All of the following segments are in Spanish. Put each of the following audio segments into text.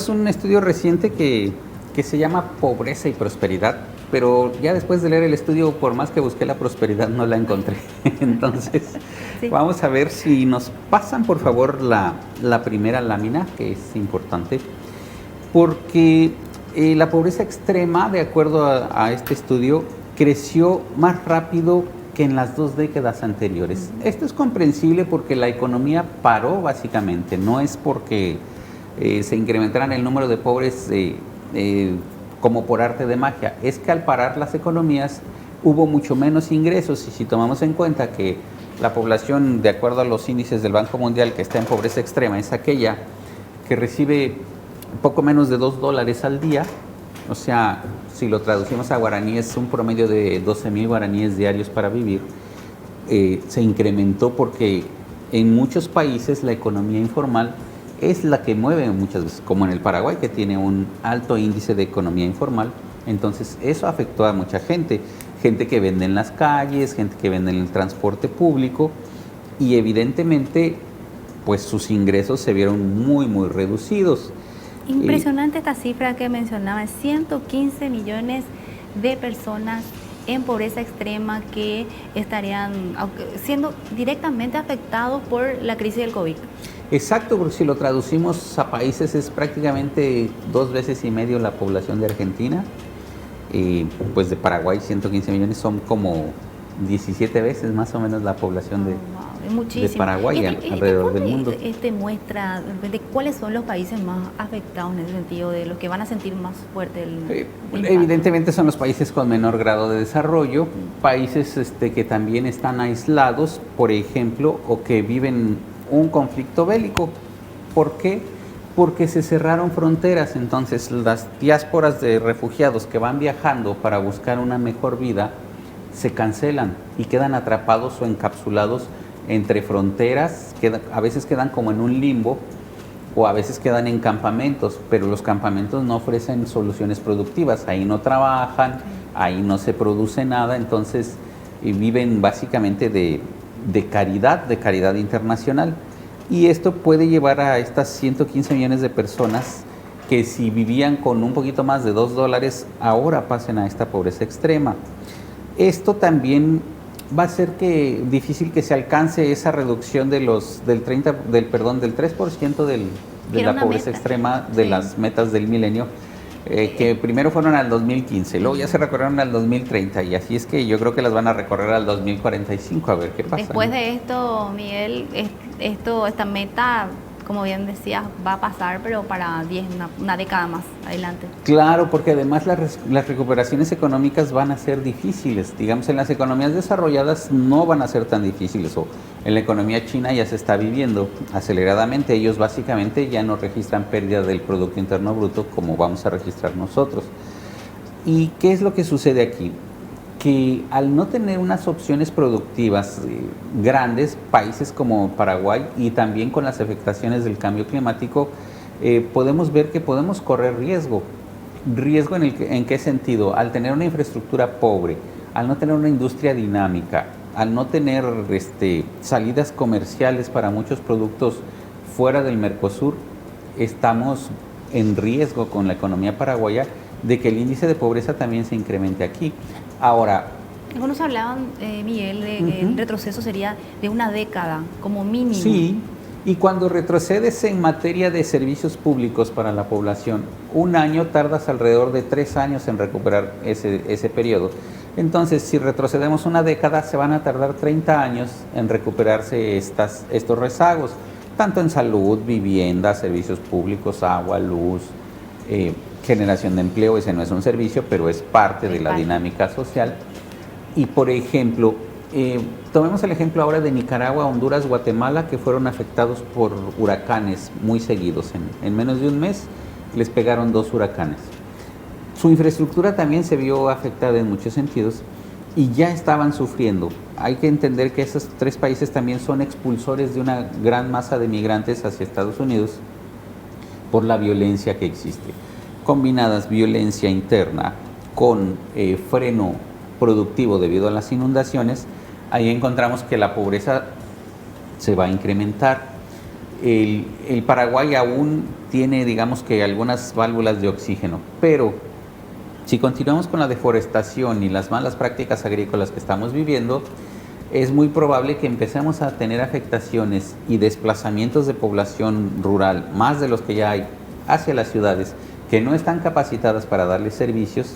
es un estudio reciente que se llama Pobreza y Prosperidad, pero ya después de leer el estudio, por más que busqué la prosperidad, no la encontré. Entonces, Sí. vamos a ver si nos pasan, por favor, la primera lámina, que es importante, porque la pobreza extrema, de acuerdo a este estudio, creció más rápido que en las 2 décadas anteriores. Esto es comprensible porque la economía paró básicamente, no es porque se incrementaran el número de pobres como por arte de magia, es que al parar las economías hubo mucho menos ingresos, y si tomamos en cuenta que la población, de acuerdo a los índices del Banco Mundial, que está en pobreza extrema, es aquella que recibe poco menos de $2 al día, o sea, si lo traducimos a guaraní, es un promedio de 12,000 guaraníes diarios para vivir. Se incrementó porque en muchos países la economía informal es la que mueve muchas veces, como en el Paraguay, que tiene un alto índice de economía informal. Entonces eso afectó a mucha gente, gente que vende en las calles, gente que vende en el transporte público, y evidentemente pues sus ingresos se vieron muy reducidos. Impresionante esta cifra que mencionaba, 115 millones de personas en pobreza extrema que estarían siendo directamente afectados por la crisis del COVID. Exacto, porque si lo traducimos a países es prácticamente 2,5 veces la población de Argentina, y pues de Paraguay 115 millones son como 17 veces más o menos la población de Paraguay alrededor del mundo. Este muestra de cuáles son los países más afectados en ese sentido, de los que van a sentir más fuerte el impacto. Evidentemente son los países con menor grado de desarrollo, países que también están aislados, por ejemplo, o que viven un conflicto bélico. ¿Por qué? Porque se cerraron fronteras, entonces las diásporas de refugiados que van viajando para buscar una mejor vida se cancelan y quedan atrapados o encapsulados entre fronteras, a veces quedan como en un limbo, o a veces quedan en campamentos, pero los campamentos no ofrecen soluciones productivas, ahí no trabajan, ahí no se produce nada, entonces viven básicamente de caridad internacional. Y esto puede llevar a estas 115 millones de personas que si vivían con un poquito más de $2, ahora pasen a esta pobreza extrema. Esto también va a ser difícil que se alcance esa reducción del 3% de la pobreza extrema de las metas del milenio, que primero fueron al 2015, luego ya se recorrieron al 2030, y así es que yo creo que las van a recorrer al 2045, a ver qué pasa. Después de esto, Miguel, esta meta, como bien decías, va a pasar, pero para una década más adelante. Claro, porque además las recuperaciones económicas van a ser difíciles. Digamos, en las economías desarrolladas no van a ser tan difíciles, o en la economía china ya se está viviendo aceleradamente. Ellos básicamente ya no registran pérdida del Producto Interno Bruto como vamos a registrar nosotros. ¿Y qué es lo que sucede aquí? Que al no tener unas opciones productivas grandes, países como Paraguay, y también con las afectaciones del cambio climático, podemos ver que podemos correr riesgo. ¿Riesgo en qué sentido? Al tener una infraestructura pobre, al no tener una industria dinámica, al no tener salidas comerciales para muchos productos fuera del Mercosur, estamos en riesgo con la economía paraguaya de que el índice de pobreza también se incremente aquí. Ahora, algunos hablaban, Miguel, de que el retroceso sería de una década como mínimo. Sí, y cuando retrocedes en materia de servicios públicos para la población, un año tardas alrededor de 3 años en recuperar ese periodo. Entonces, si retrocedemos una década, se van a tardar 30 años en recuperarse estos rezagos, tanto en salud, vivienda, servicios públicos, agua, luz, generación de empleo. Ese no es un servicio, pero es parte de la dinámica social. Y por ejemplo, tomemos el ejemplo ahora de Nicaragua, Honduras, Guatemala, que fueron afectados por huracanes muy seguidos. En menos de un mes les pegaron 2 huracanes. Su infraestructura también se vio afectada en muchos sentidos y ya estaban sufriendo. Hay que entender que esos 3 países también son expulsores de una gran masa de migrantes hacia Estados Unidos por la violencia que existe. Combinadas violencia interna con freno productivo debido a las inundaciones, ahí encontramos que la pobreza se va a incrementar. El Paraguay aún tiene, digamos que algunas válvulas de oxígeno, pero si continuamos con la deforestación y las malas prácticas agrícolas que estamos viviendo, es muy probable que empecemos a tener afectaciones y desplazamientos de población rural, más de los que ya hay, hacia las ciudades, que no están capacitadas para darles servicios.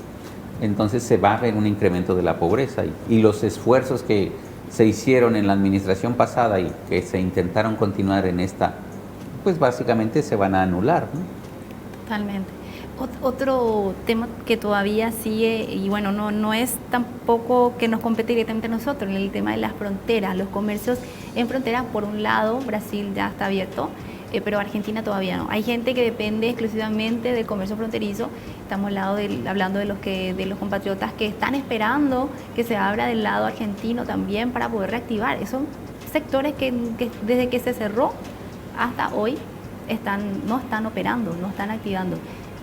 Entonces se va a ver un incremento de la pobreza y los esfuerzos que se hicieron en la administración pasada y que se intentaron continuar en esta, pues básicamente se van a anular, ¿no? Totalmente. Otro tema que todavía sigue, y bueno, no es tampoco que nos compete directamente a nosotros, el tema de las fronteras, los comercios en fronteras. Por un lado, Brasil ya está abierto, pero Argentina todavía no. Hay gente que depende exclusivamente del comercio fronterizo. Estamos hablando de los compatriotas que están esperando que se abra del lado argentino también para poder reactivar. Esos sectores que desde que se cerró hasta hoy no están operando, no están activando.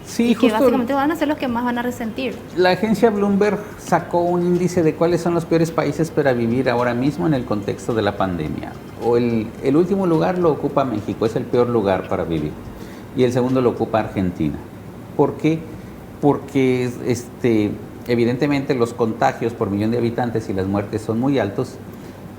Sí, y que básicamente van a ser los que más van a resentir. La agencia Bloomberg sacó un índice de cuáles son los peores países para vivir ahora mismo en el contexto de la pandemia. El último lugar lo ocupa México, es el peor lugar para vivir. Y el segundo lo ocupa Argentina. ¿Por qué? Porque evidentemente los contagios por millón de habitantes y las muertes son muy altos,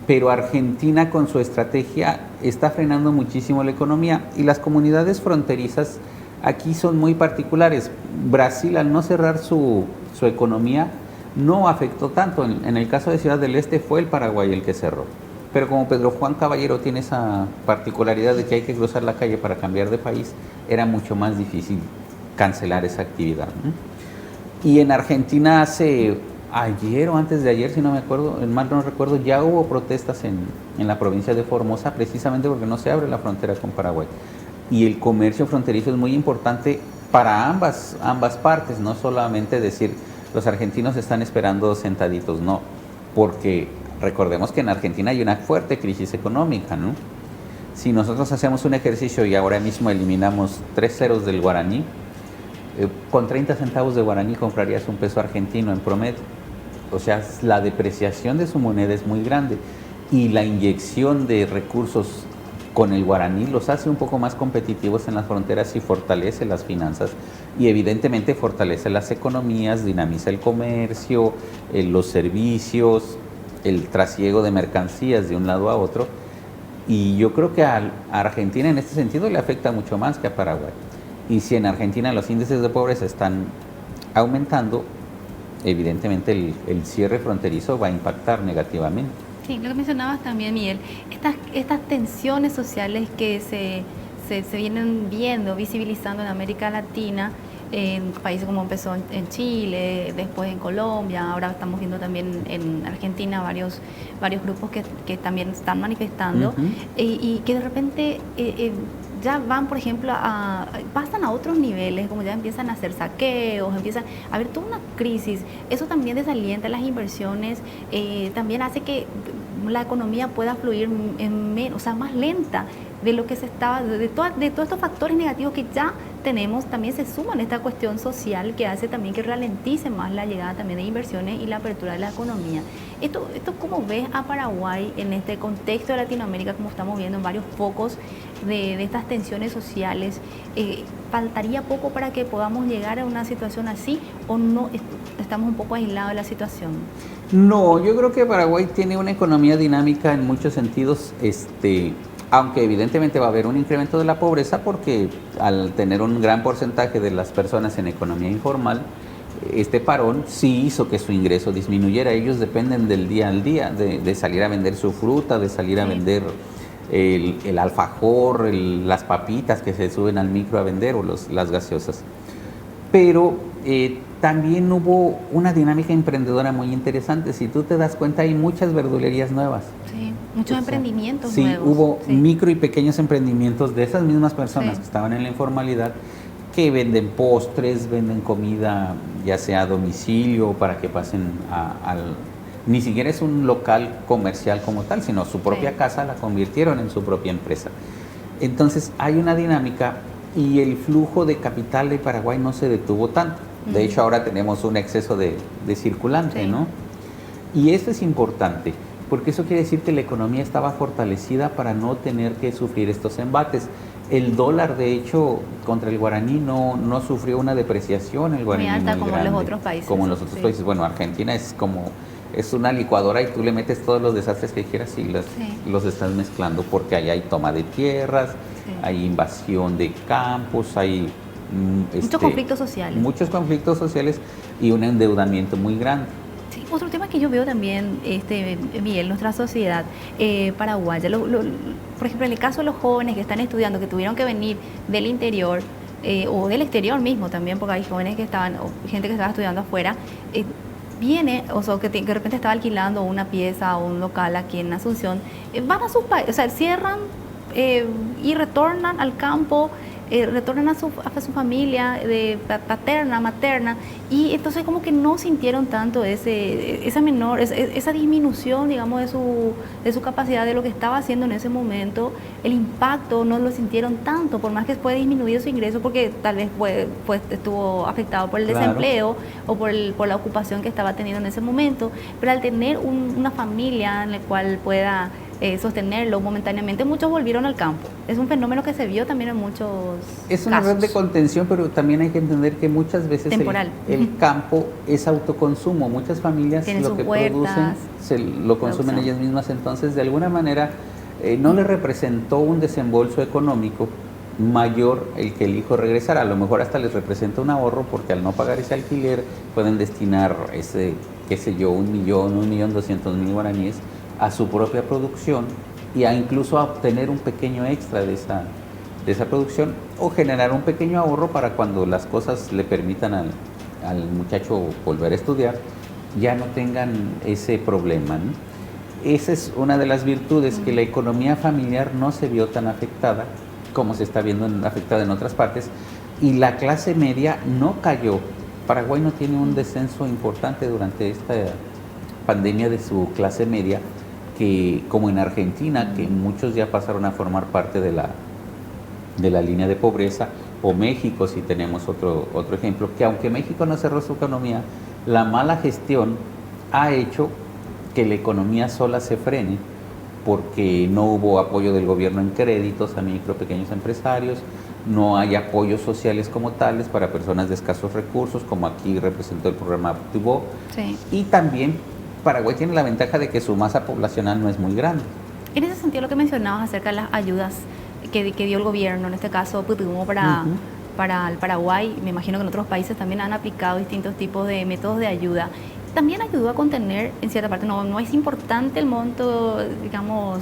pero Argentina con su estrategia está frenando muchísimo la economía y las comunidades fronterizas aquí son muy particulares. Brasil, al no cerrar su economía, no afectó tanto. En el caso de Ciudad del Este fue el Paraguay el que cerró. Pero como Pedro Juan Caballero tiene esa particularidad de que hay que cruzar la calle para cambiar de país, era mucho más difícil cancelar esa actividad, ¿no? Y en Argentina ayer o antes de ayer, si no me acuerdo, mal no recuerdo, ya hubo protestas en la provincia de Formosa, precisamente porque no se abre la frontera con Paraguay. Y el comercio fronterizo es muy importante para ambas partes, no solamente decir los argentinos están esperando sentaditos, no, porque recordemos que en Argentina hay una fuerte crisis económica, ¿no? Si nosotros hacemos un ejercicio y ahora mismo eliminamos 3 ceros del guaraní, con 30 centavos de guaraní comprarías un peso argentino en promedio. O sea, la depreciación de su moneda es muy grande y la inyección de recursos con el guaraní los hace un poco más competitivos en las fronteras y fortalece las finanzas y evidentemente fortalece las economías, dinamiza el comercio, los servicios, el trasiego de mercancías de un lado a otro. Y yo creo que a Argentina en este sentido le afecta mucho más que a Paraguay. Y si en Argentina los índices de pobreza están aumentando, evidentemente el cierre fronterizo va a impactar negativamente. Sí, lo que mencionabas también, Miguel, estas tensiones sociales que se vienen viendo, visibilizando en América Latina, en países como empezó en Chile, después en Colombia, ahora estamos viendo también en Argentina varios grupos que también están manifestando, y que de repente ya van, por ejemplo, pasan a otros niveles, como ya empiezan a hacer saqueos, empiezan a haber toda una crisis. Eso también desalienta las inversiones, también hace que la economía pueda fluir más lenta de lo que se estaba, de todos estos factores negativos que ya tenemos. También se suman esta cuestión social que hace también que ralentice más la llegada también de inversiones y la apertura de la economía. Esto ¿cómo ves a Paraguay en este contexto de Latinoamérica, como estamos viendo en varios focos de estas tensiones sociales? ¿Faltaría poco para que podamos llegar a una situación así o no estamos un poco aislados de la situación? No, yo creo que Paraguay tiene una economía dinámica en muchos sentidos, aunque evidentemente va a haber un incremento de la pobreza porque al tener un gran porcentaje de las personas en economía informal, este parón sí hizo que su ingreso disminuyera. Ellos dependen del día al día, de salir a vender su fruta, de salir a vender el alfajor, las papitas que se suben al micro a vender o las gaseosas. Pero también hubo una dinámica emprendedora muy interesante. Si tú te das cuenta, hay muchas verdulerías nuevas. Sí, muchos emprendimientos sí, nuevos. Hubo micro y pequeños emprendimientos de esas mismas personas que estaban en la informalidad, que venden postres, venden comida, ya sea a domicilio, para que pasen ni siquiera es un local comercial como tal, sino su propia casa la convirtieron en su propia empresa. Entonces hay una dinámica y el flujo de capital de Paraguay no se detuvo tanto. De hecho, ahora tenemos un exceso de circulante, ¿no? Y esto es importante porque eso quiere decir que la economía estaba fortalecida para no tener que sufrir estos embates. El dólar, de hecho, contra el guaraní no sufrió una depreciación, el guaraní muy alta muy como grande, en los otros países. como en los otros países. Bueno, Argentina es una licuadora y tú le metes todos los desastres que quieras y los estás mezclando, porque ahí hay toma de tierras, hay invasión de campos, hay muchos conflictos sociales. Muchos conflictos sociales y un endeudamiento muy grande. Sí, otro tema que yo veo también, Miguel, nuestra sociedad paraguaya, por ejemplo, en el caso de los jóvenes que están estudiando, que tuvieron que venir del interior o del exterior mismo también, porque hay jóvenes que estaban, o gente que estaba estudiando afuera, viene, o sea, que de repente estaba alquilando una pieza o un local aquí en Asunción, van a sus países, o sea, cierran y retornan al campo, retornan a su familia paterna, materna, y entonces como que no sintieron tanto esa disminución, digamos, de su capacidad, de lo que estaba haciendo en ese momento, el impacto no lo sintieron tanto, por más que fue disminuido su ingreso, porque tal vez estuvo afectado por el desempleo o por la ocupación que estaba teniendo en ese momento, pero al tener una familia en la cual pueda sostenerlo momentáneamente, muchos volvieron al campo. Es un fenómeno que se vio también en muchos Es una casos. red de contención, pero también hay que entender que muchas veces el campo es autoconsumo. Muchas familias tienen lo que puertas, producen lo consumen ellas mismas, entonces de alguna manera no le representó un desembolso económico mayor el que el hijo regresara. A lo mejor hasta les representa un ahorro, porque al no pagar ese alquiler pueden destinar ese, qué sé yo, 1.200.000 guaraníes a su propia producción y incluso a obtener un pequeño extra de esa producción, o generar un pequeño ahorro para cuando las cosas le permitan al muchacho volver a estudiar, ya no tengan ese problema, ¿no? Esa es una de las virtudes, que la economía familiar no se vio tan afectada como se está viendo afectada en otras partes, y la clase media no cayó. Paraguay no tiene un descenso importante durante esta pandemia de su clase media, que como en Argentina, que muchos ya pasaron a formar parte de la línea de pobreza, o México, si tenemos otro ejemplo, que aunque México no cerró su economía, la mala gestión ha hecho que la economía sola se frene, porque no hubo apoyo del gobierno en créditos a micro, pequeños empresarios, no hay apoyos sociales como tales para personas de escasos recursos, como aquí representó el programa Tuvo, y también Paraguay tiene la ventaja de que su masa poblacional no es muy grande. En ese sentido, lo que mencionabas acerca de las ayudas que dio el gobierno, en este caso Putumo para el Paraguay, me imagino que en otros países también han aplicado distintos tipos de métodos de ayuda. También ayudó a contener, en cierta parte, no es importante el monto, digamos,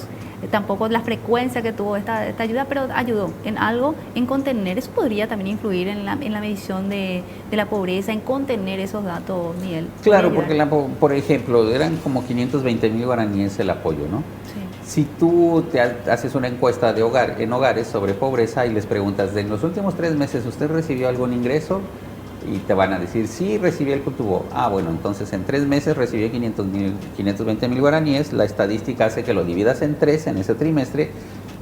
tampoco la frecuencia que tuvo esta ayuda, pero ayudó en algo, en contener. Eso podría también influir en la medición de la pobreza, en contener esos datos, Miguel. Claro, porque por ejemplo, eran como 520.000 guaraníes el apoyo, ¿no? Sí. Si tú te haces una encuesta en hogares sobre pobreza y les preguntas, de en los últimos 3 meses, ¿usted recibió algún ingreso? Y te van a decir, sí, recibí el Cutubo. Bueno, entonces en 3 meses recibió 520.000 guaraníes. La estadística hace que lo dividas en 3 en ese trimestre,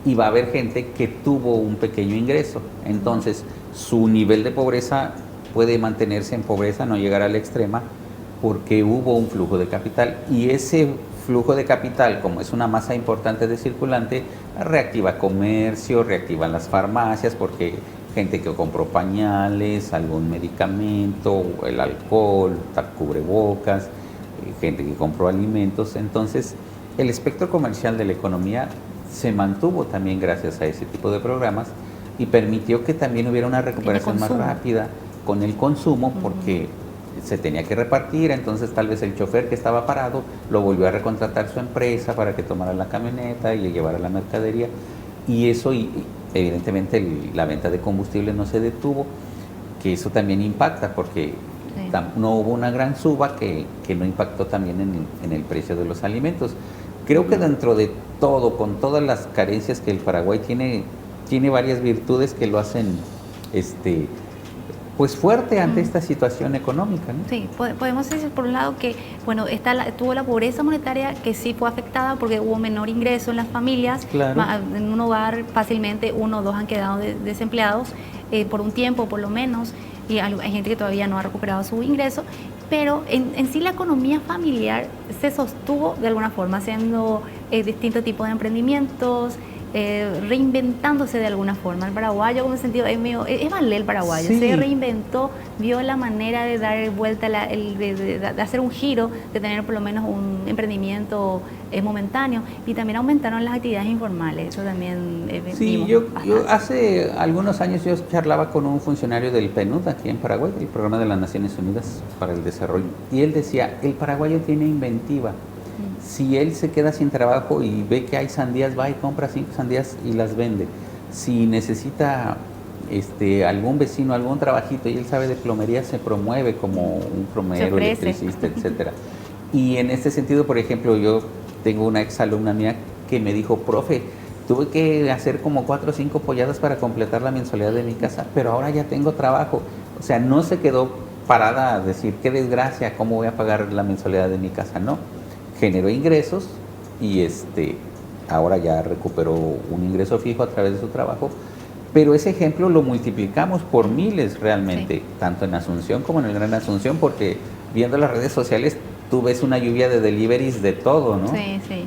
y va a haber gente que tuvo un pequeño ingreso. Entonces, su nivel de pobreza puede mantenerse en pobreza, no llegar a la extrema, porque hubo un flujo de capital. Y ese flujo de capital, como es una masa importante de circulante, reactiva comercio, reactivan las farmacias, porque gente que compró pañales, algún medicamento, el alcohol, cubrebocas, gente que compró alimentos. Entonces, el espectro comercial de la economía se mantuvo también gracias a ese tipo de programas, y permitió que también hubiera una recuperación más rápida con el consumo, porque se tenía que repartir. Entonces tal vez el chofer que estaba parado lo volvió a recontratar su empresa para que tomara la camioneta y le llevara la mercadería, y eso, evidentemente la venta de combustible no se detuvo, que eso también impacta, porque no hubo una gran suba que no impactó también en el precio de los alimentos. Creo que dentro de todo, con todas las carencias que el Paraguay tiene varias virtudes que lo hacen pues fuerte ante esta situación económica, ¿no? Sí, podemos decir por un lado que, bueno, tuvo la pobreza monetaria, que sí fue afectada porque hubo menor ingreso en las familias. Claro. En un hogar fácilmente 1 o 2 han quedado desempleados por un tiempo por lo menos, y hay gente que todavía no ha recuperado su ingreso, pero en sí la economía familiar se sostuvo de alguna forma, haciendo distintos tipos de emprendimientos, reinventándose de alguna forma. El paraguayo, como sentido, es vale el paraguayo, Sí. se reinventó, vio la manera de dar vuelta, de hacer un giro, de tener por lo menos un emprendimiento momentáneo, y también aumentaron las actividades informales. Eso también Sí, yo hace algunos años yo charlaba con un funcionario del PNUD aquí en Paraguay, el Programa de las Naciones Unidas para el Desarrollo, y él decía, el paraguayo tiene inventiva. Si él se queda sin trabajo y ve que hay sandías, va y compra 5 sandías y las vende. Si necesita algún vecino, algún trabajito y él sabe de plomería, se promueve como un plomero, electricista, etcétera. Y en este sentido, por ejemplo, yo tengo una exalumna mía que me dijo, profe, tuve que hacer como 4 o 5 polladas para completar la mensualidad de mi casa, pero ahora ya tengo trabajo. O sea, no se quedó parada a decir, qué desgracia, ¿cómo voy a pagar la mensualidad de mi casa? No, generó ingresos y ahora ya recuperó un ingreso fijo a través de su trabajo, pero ese ejemplo lo multiplicamos por miles realmente, tanto en Asunción como en el Gran Asunción, porque viendo las redes sociales tú ves una lluvia de deliveries de todo, ¿no? Sí, sí.